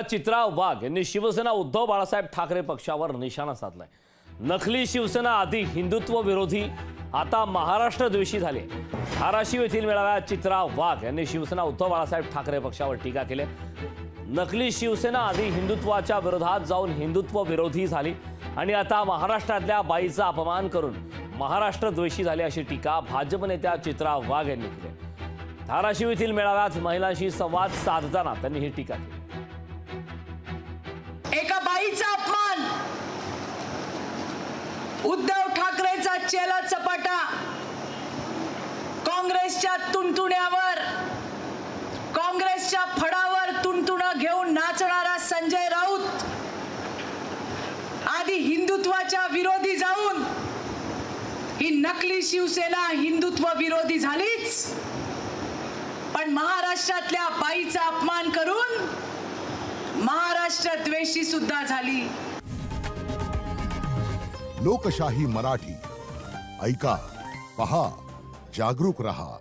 चित्रा वाघ यांनी शिवसेना उद्धव बाळासाहेब ठाकरे पक्षावर निशाणा साधलाय। नकली शिवसेना आधी हिंदुत्व विरोधी, आता महाराष्ट्र द्वेषी झाले। धाराशिव येथील मेळाव्यात चित्रा वाघ यांनी शिवसेना उद्धव बाळासाहेब ठाकरे पक्षावर टीका केली। नकली शिवसेना आधी हिंदुत्वाच्या विरोधात जाऊन हिंदुत्व विरोधी झाली आणि आता महाराष्ट्रातल्या बाईचा अपमान करून महाराष्ट्र द्वेषी झाले, अशी टीका भाजप नेत्या चित्रा वाघ यांनी केली। धाराशिव येथील मेळाव्यात महिलांशी संवाद साधताना त्यांनी ही टीका केली। एका बाईचा अपमान, उद्धव ठाकरेचा चेला चपाटा, काँग्रेसच्या तुणतुण्यावर, काँग्रेसच्या फडावर तुणतुणं घेऊन नाचणारा संजय राऊत आधी हिंदुत्वाच्या विरोधी जाऊन ही नकली शिवसेना हिंदुत्व विरोधी झालीच, पण महाराष्ट्रातल्या बाईचा अपमान करून महाराष्ट्र द्वेषी सुद्धा झाली। लोकशाही मराठी ऐका, पहा, जागरूक रहा।